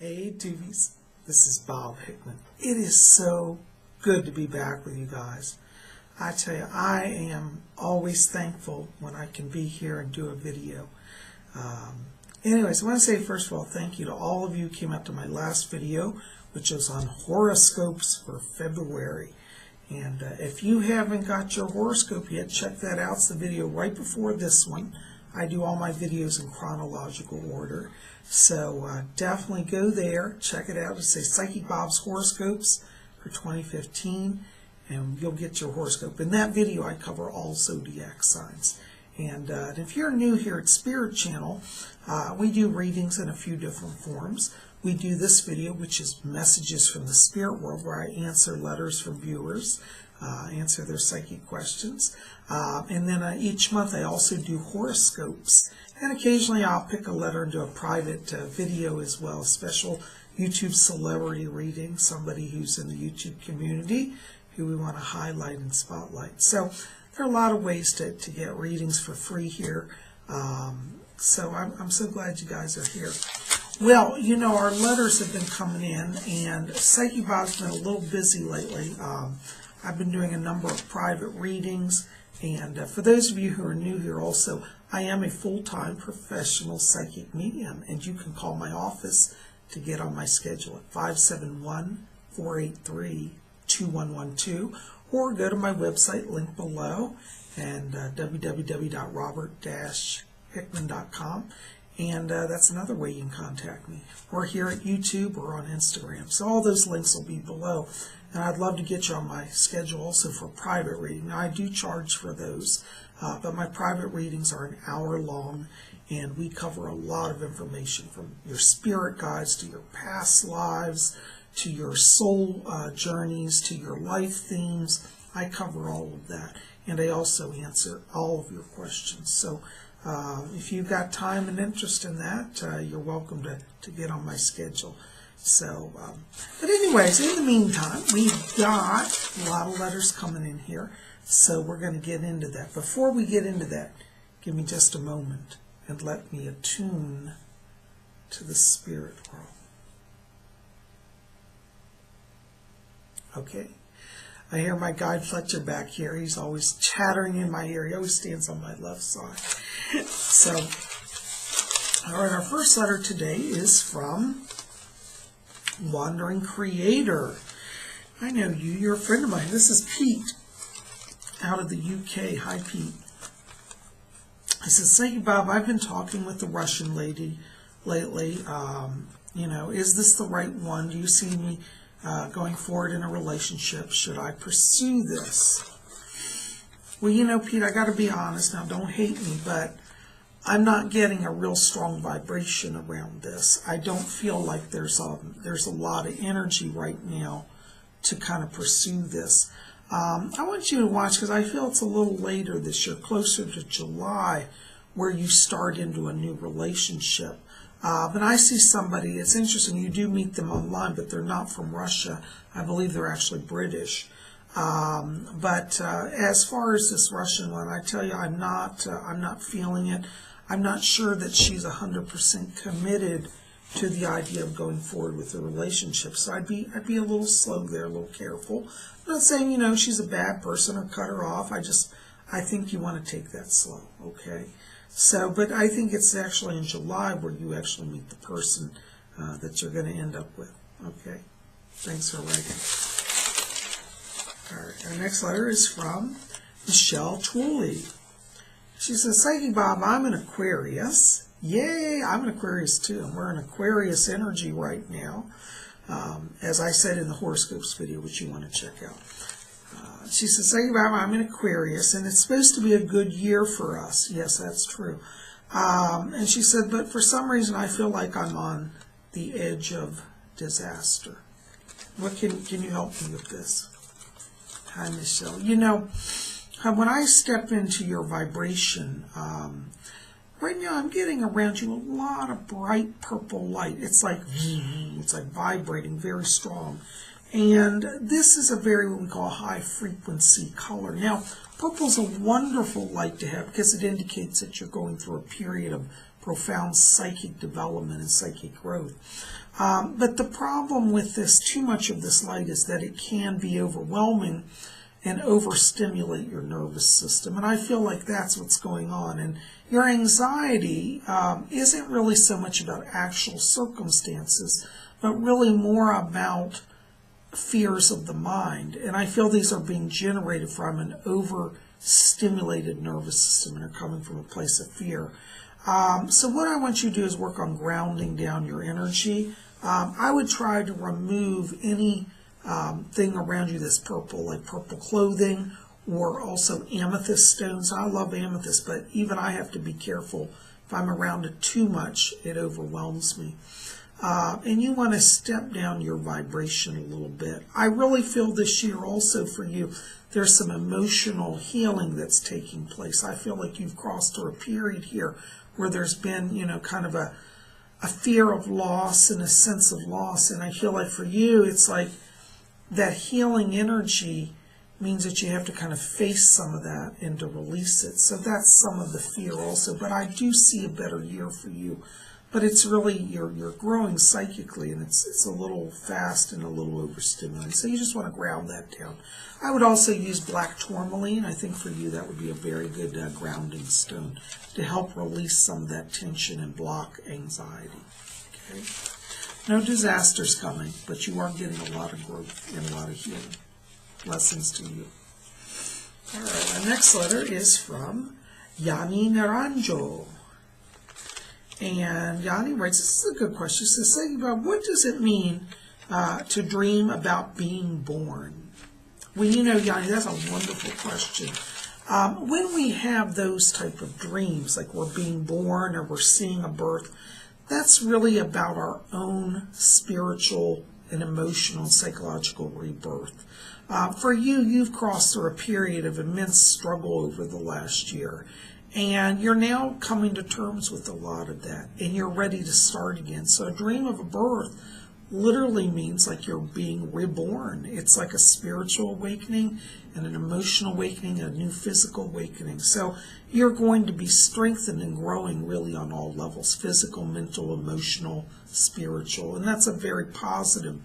Hey Doobies, this is Bob Hickman. It is so good to be back with you guys. I tell you, I am always thankful when I can be here and do a video. Anyways, I want to say first of all, thank you to all of you who came out to my last video, which was on horoscopes for February. And if you haven't got your horoscope yet, check that out. It's the video right before this one. I do all my videos in chronological order. So definitely go there, check it out. It says Psychic Bob's Horoscopes for 2015, and you'll get your horoscope. In that video, I cover all zodiac signs. And if you're new here at Spirit Channel, we do readings in a few different forms. We do this video, which is Messages from the Spirit World, where I answer letters from viewers, answer their psychic questions. And then each month I also do horoscopes. And occasionally I'll pick a letter and do a private video as well, a special YouTube celebrity reading, somebody who's in the YouTube community who we want to highlight and spotlight. So there are a lot of ways to get readings for free here. So I'm so glad you guys are here. Well, you know, our letters have been coming in, and Psychic Bob's been a little busy lately. I've been doing a number of private readings, and for those of you who are new here also, I am a full-time professional psychic medium, and you can call my office to get on my schedule at 571-483-2112, or go to my website, link below, and www.robert-hickman.com. And that's another way you can contact me. Or here at YouTube or on Instagram. So all those links will be below. And I'd love to get you on my schedule also for private reading. Now, I do charge for those, but my private readings are an hour long, and we cover a lot of information from your spirit guides to your past lives, to your soul journeys, to your life themes. I cover all of that, and I also answer all of your questions. So if you've got time and interest in that, you're welcome to get on my schedule. So, but anyways, in the meantime, we've got a lot of letters coming in here, so we're going to get into that. Before we get into that, give me just a moment and let me attune to the spirit world. Okay? I hear my guide Fletcher back here. He's always chattering in my ear. He always stands on my left side. So, all right, our first letter today is from Wandering Creator. I know you. You're a friend of mine. This is Pete out of the UK. Hi, Pete. He says, Psychic Bob, I've been talking with the Russian lady lately. You know, is this the right one? Do you see me going forward in a relationship? Should I pursue this? Well, you know, Pete, I got to be honest. Now, don't hate me, but I'm not getting a real strong vibration around this. I don't feel like there's a lot of energy right now to kind of pursue this. I want you to watch, because I feel it's a little later this year, closer to July, where you start into a new relationship. But I see somebody, it's interesting, you do meet them online, but they're not from Russia. I believe they're actually British. But as far as this Russian one, I tell you, I'm not feeling it. I'm not sure that she's 100% committed to the idea of going forward with the relationship. So I'd be a little slow there, a little careful. I'm not saying, you know, she's a bad person or cut her off. I think you want to take that slow, okay? So, but I think it's actually in July where you actually meet the person that you're going to end up with, okay? Thanks for writing. All right, our next letter is from Michelle Tooley. She says, Psychic Bob, I'm an Aquarius. Yay, I'm an Aquarius too. And we're in Aquarius energy right now, as I said in the horoscopes video, which you want to check out. She says, Psychic Bob, I'm an Aquarius, and it's supposed to be a good year for us. Yes, that's true. And she said, but for some reason I feel like I'm on the edge of disaster. What can you help me with this? Hi, Michelle. You know, when I step into your vibration, right now I'm getting around you a lot of bright purple light. It's like vibrating very strong. And this is a very, what we call, high frequency color. Now, purple is a wonderful light to have because it indicates that you're going through a period of profound psychic development and psychic growth. But the problem with this, too much of this light, is that it can be overwhelming and overstimulate your nervous system. And I feel like that's what's going on. And your anxiety isn't really so much about actual circumstances, but really more about fears of the mind. And I feel these are being generated from an overstimulated nervous system and are coming from a place of fear. So what I want you to do is work on grounding down your energy. I would try to remove any thing around you that's purple, like purple clothing, or also amethyst stones. I love amethyst, but even I have to be careful. If I'm around it too much, it overwhelms me. And you want to step down your vibration a little bit. I really feel this year also for you, there's some emotional healing that's taking place. I feel like you've crossed through a period here where there's been, kind of a fear of loss and a sense of loss. And I feel like for you, it's like that healing energy means that you have to kind of face some of that and to release it. So that's some of the fear also. But I do see a better year for you. But it's really, you're growing psychically, and it's a little fast and a little overstimulating. So you just want to ground that down. I would also use black tourmaline. I think for you that would be a very good grounding stone to help release some of that tension and block anxiety. Okay? No disasters coming, but you are getting a lot of growth and a lot of healing. Blessings to you. All right, our next letter is from Yani Naranjo. And Yani writes, this is a good question. She says, say about what does it mean to dream about being born? Well, Yani, that's a wonderful question. When we have those type of dreams, like we're being born or we're seeing a birth, that's really about our own spiritual and emotional and psychological rebirth. For you, you've crossed through a period of immense struggle over the last year. And you're now coming to terms with a lot of that, and you're ready to start again. So a dream of a birth literally means like you're being reborn. It's like a spiritual awakening and an emotional awakening, a new physical awakening. So you're going to be strengthened and growing really on all levels, physical, mental, emotional, spiritual. And that's a very positive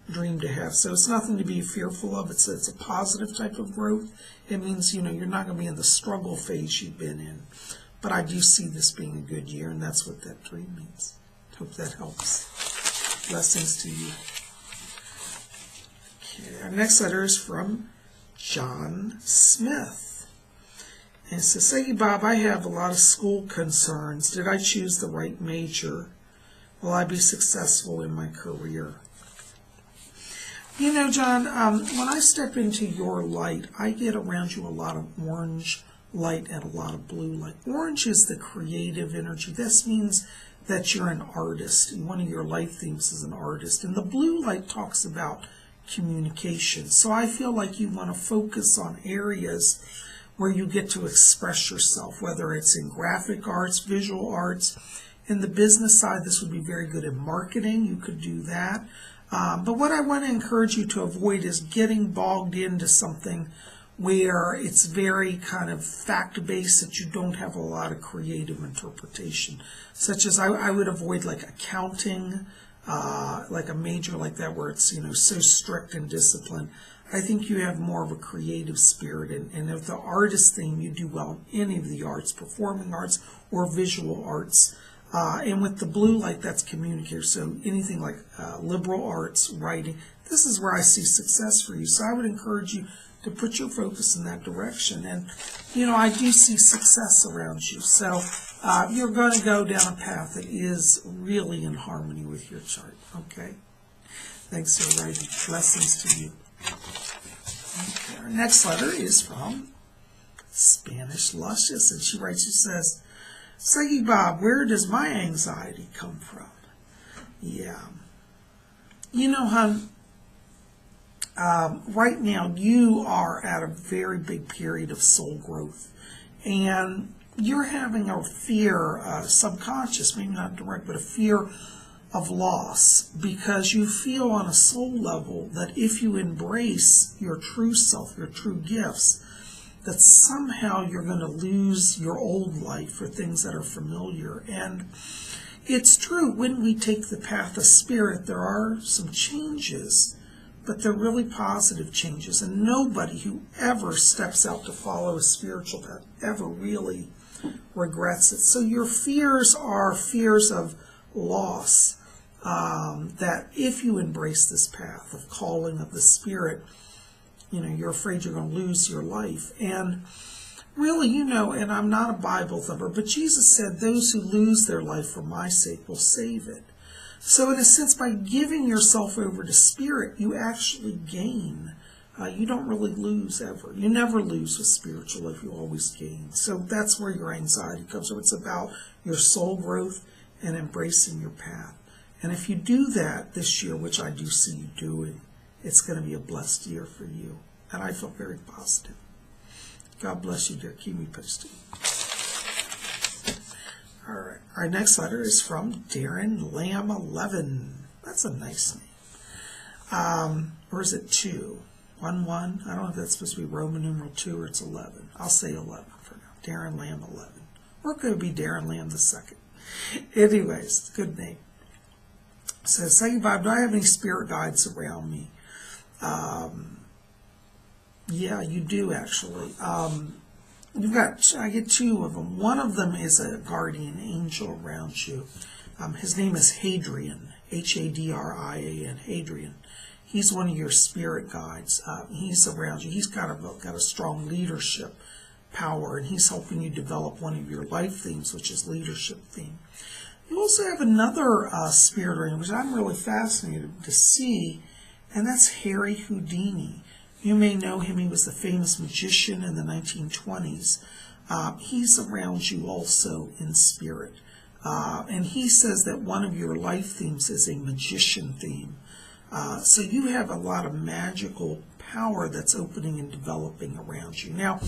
dream to have. So it's nothing to be fearful of. It's a positive type of growth. It means, you're not going to be in the struggle phase you've been in. But I do see this being a good year, and that's what that dream means. Hope that helps. Blessings to you. Okay, our next letter is from John Smith. And it says, say, Bob, I have a lot of school concerns. Did I choose the right major? Will I be successful in my career? John, when I step into your light, I get around you a lot of orange light and a lot of blue light. Orange is the creative energy. This means that you're an artist. One of your life themes is an artist. And the blue light talks about communication. So I feel like you want to focus on areas where you get to express yourself, whether it's in graphic arts, visual arts. In the business side, this would be very good in marketing. You could do that. But what I want to encourage you to avoid is getting bogged into something where it's very kind of fact-based, that you don't have a lot of creative interpretation. Such as I would avoid like accounting, like a major like that where it's so strict and disciplined. I think you have more of a creative spirit, and if the artist theme, you do well in any of the arts, performing arts or visual arts. And with the blue light, that's communicator. So anything like liberal arts, writing, this is where I see success for you. So I would encourage you to put your focus in that direction. And, I do see success around you. So you're going to go down a path that is really in harmony with your chart. Okay? Thanks for writing. Blessings to you. Okay, our next letter is from Spanish Luscious. And she writes, she says, Psychic Bob, where does my anxiety come from? Yeah. Hon, right now you are at a very big period of soul growth. And you're having a fear, subconscious, maybe not direct, but a fear of loss. Because you feel on a soul level that if you embrace your true self, your true gifts, that somehow you're going to lose your old life or things that are familiar. And it's true, when we take the path of spirit, there are some changes, but they're really positive changes. And nobody who ever steps out to follow a spiritual path ever really regrets it. So your fears are fears of loss, that if you embrace this path of calling of the spirit, you're afraid you're going to lose your life. And really, and I'm not a Bible thumper, but Jesus said those who lose their life for my sake will save it. So in a sense, by giving yourself over to spirit, you actually gain. You don't really lose ever. You never lose with spiritual life. You always gain. So that's where your anxiety comes from. It's about your soul growth and embracing your path. And if you do that this year, which I do see you doing, it's going to be a blessed year for you. And I feel very positive. God bless you, dear. Keep me posted. All right. Our next letter is from Darren Lamb 11. That's a nice name. Or is it 2? 1, 1. I don't know if that's supposed to be Roman numeral 2 or it's 11. I'll say 11 for now. Darren Lamb 11. Or it could be Darren Lamb the 2nd. Anyways, good name. So, second Bob, do I have any spirit guides around me? Yeah, you do actually. I get 2 of them. One of them is a guardian angel around you. His name is Hadrian, Hadrian, Hadrian. He's one of your spirit guides. He's around you. He's got a strong leadership power, and he's helping you develop one of your life themes, which is leadership theme. You also have another spirit ring, which I'm really fascinated to see, and that's Harry Houdini. You may know him. He was the famous magician in the 1920s. He's around you also in spirit. And he says that one of your life themes is a magician theme. So you have a lot of magical power that's opening and developing around you. Now,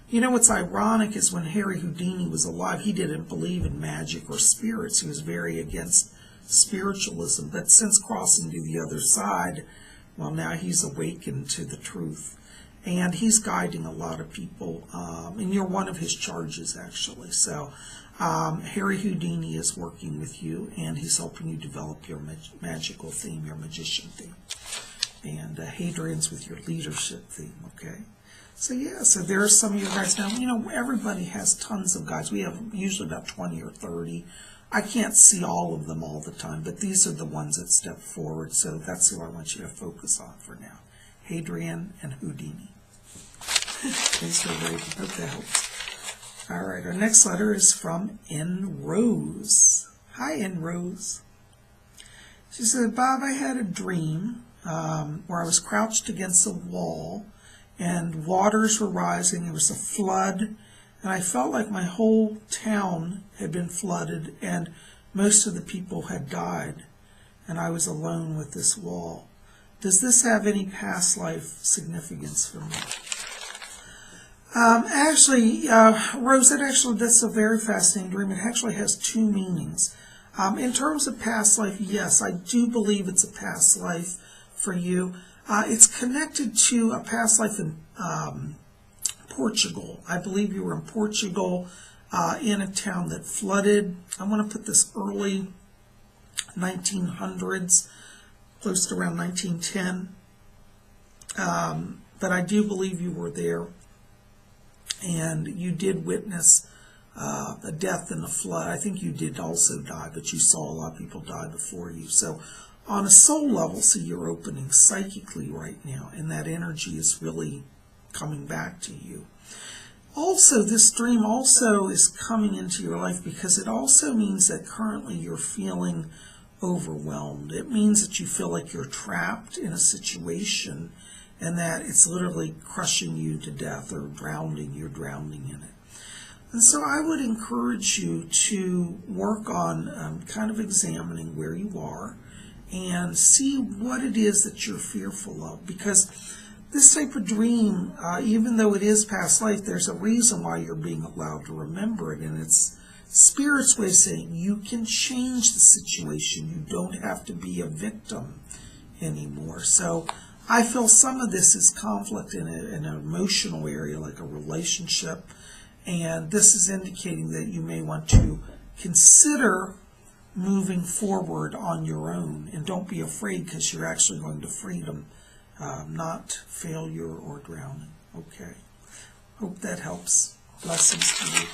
what's ironic is when Harry Houdini was alive, he didn't believe in magic or spirits. He was very against spiritualism. But since crossing to the other side, well, now he's awakened to the truth. And he's guiding a lot of people. And you're one of his charges, actually. So Harry Houdini is working with you, and he's helping you develop your magical theme, your magician theme. And Hadrian's with your leadership theme, okay? So yeah, so there are some of your guides. Now, everybody has tons of guides. We have usually about 20 or 30. I can't see all of them all the time, but these are the ones that step forward. So that's who I want you to focus on for now. Hadrian and Houdini. Thanks for waiting. Hope that helps. All right, our next letter is from N. Rose. Hi, N. Rose. She said, Bob, I had a dream where I was crouched against a wall and waters were rising. There was a flood, and I felt like my whole town had been flooded and most of the people had died, and I was alone with this wall. Does this have any past life significance for me? Rose, that's a very fascinating dream. It actually has 2 meanings. In terms of past life, yes, I do believe it's a past life for you. It's connected to a past life in Portugal. I believe you were in Portugal in a town that flooded. I want to put this early 1900s, close to around 1910. But I do believe you were there. And you did witness a death in the flood. I think you did also die, but you saw a lot of people die before you. So on a soul level, see, you're opening psychically right now, and that energy is really coming back to you. Also, this dream also is coming into your life because it also means that currently you're feeling overwhelmed. It means that you feel like you're trapped in a situation and that it's literally crushing you to death or drowning. You're drowning in it. And so I would encourage you to work on kind of examining where you are and see what it is that you're fearful of. Because this type of dream, even though it is past life, there's a reason why you're being allowed to remember it. And it's Spirit's way of saying you can change the situation. You don't have to be a victim anymore. So I feel some of this is conflict in an emotional area, like a relationship, and this is indicating that you may want to consider moving forward on your own, and don't be afraid, because you're actually going to freedom, not failure or drowning. Okay, hope that helps. Blessings to you.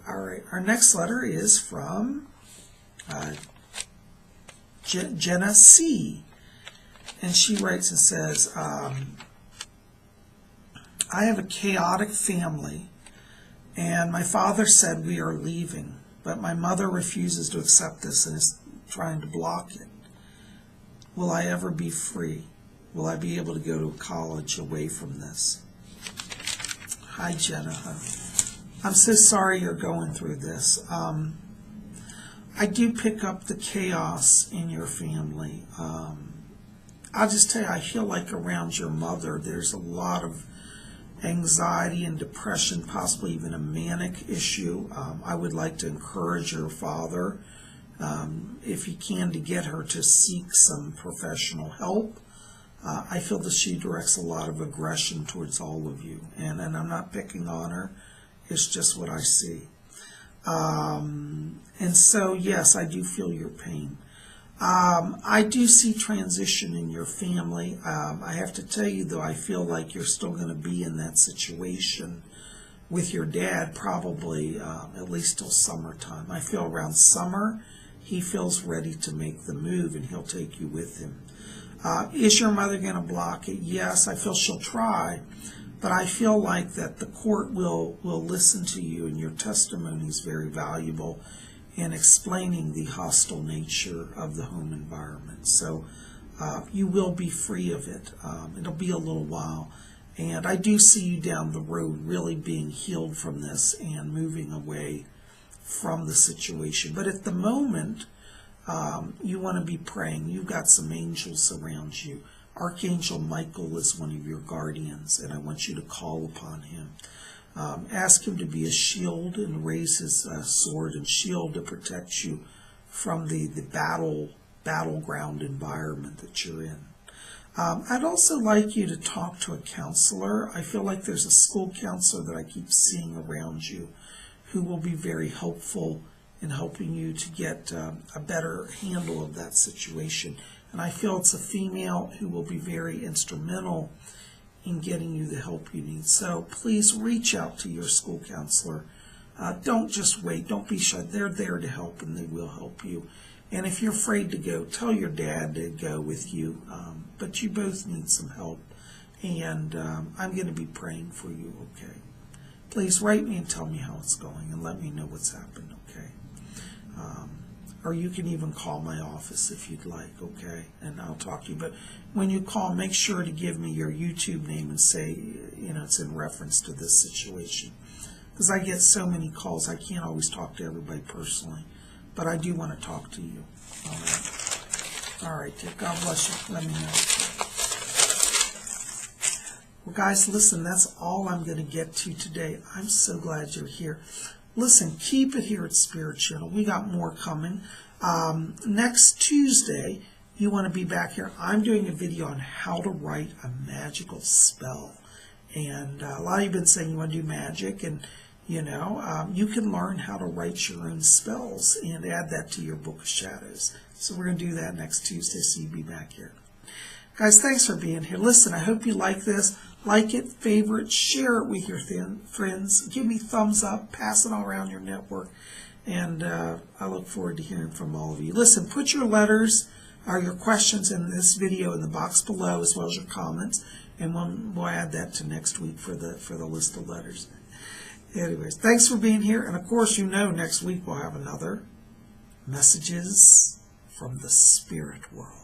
All right, our next letter is from Jenna C. And she writes and says, I have a chaotic family, and my father said we are leaving, but my mother refuses to accept this and is trying to block it. Will I ever be free? Will I be able to go to college away from this? Hi, Jenna. I'm so sorry you're going through this. I do pick up the chaos in your family. I'll just tell you, I feel like around your mother, there's a lot of anxiety and depression, possibly even a manic issue. I would like to encourage your father, if you can, to get her to seek some professional help. I feel that she directs a lot of aggression towards all of you, and I'm not picking on her. It's just what I see. And so, yes, I do feel your pain. I do see transition in your family. I have to tell you, though, I feel like you're still going to be in that situation with your dad probably at least till summertime. I feel around summer he feels ready to make the move, and he'll take you with him. Is your mother going to block it? Yes, I feel she'll try, but I feel like that the court will listen to you, and your testimony is very valuable in explaining the hostile nature of the home environment. So you will be free of it. It'll be a little while. And I do see you down the road really being healed from this and moving away from the situation. But at the moment, you want to be praying. You've got some angels around you. Archangel Michael is one of your guardians, and I want you to call upon him. Ask him to be a shield and raise his sword and shield to protect you from the battleground environment that you're in. I'd also like you to talk to a counselor. I feel like there's a school counselor that I keep seeing around you who will be very helpful in helping you to get a better handle of that situation. And I feel it's a female who will be very instrumental in getting you the help you need. So please reach out to your school counselor. Don't just wait. Don't be shy. They're there to help, and they will help you. And if you're afraid to go, tell your dad to go with you. But you both need some help. And I'm going to be praying for you, okay? Please write me and tell me how it's going, and let me know what's happened, okay? Or you can even call my office if you'd like, okay? And I'll talk to you. But when you call, make sure to give me your YouTube name and say, it's in reference to this situation. Because I get so many calls, I can't always talk to everybody personally. But I do want to talk to you. All right. All right, dear. God bless you. Let me know. Well, guys, listen, that's all I'm going to get to today. I'm so glad you're here. Listen, keep it here at Spirit Channel. We got more coming. Next Tuesday, you want to be back here. I'm doing a video on how to write a magical spell. And a lot of you have been saying you want to do magic, and you can learn how to write your own spells and add that to your Book of Shadows. So we're going to do that next Tuesday, so you'll be back here. Guys, thanks for being here. Listen, I hope you like this. Like it, favorite, share it with your friends. Give me thumbs up, pass it all around your network. And I look forward to hearing from all of you. Listen, put your letters or your questions in this video in the box below, as well as your comments. And we'll add that to next week for the list of letters. Anyways, thanks for being here. And of course, next week we'll have another Messages from the Spirit World.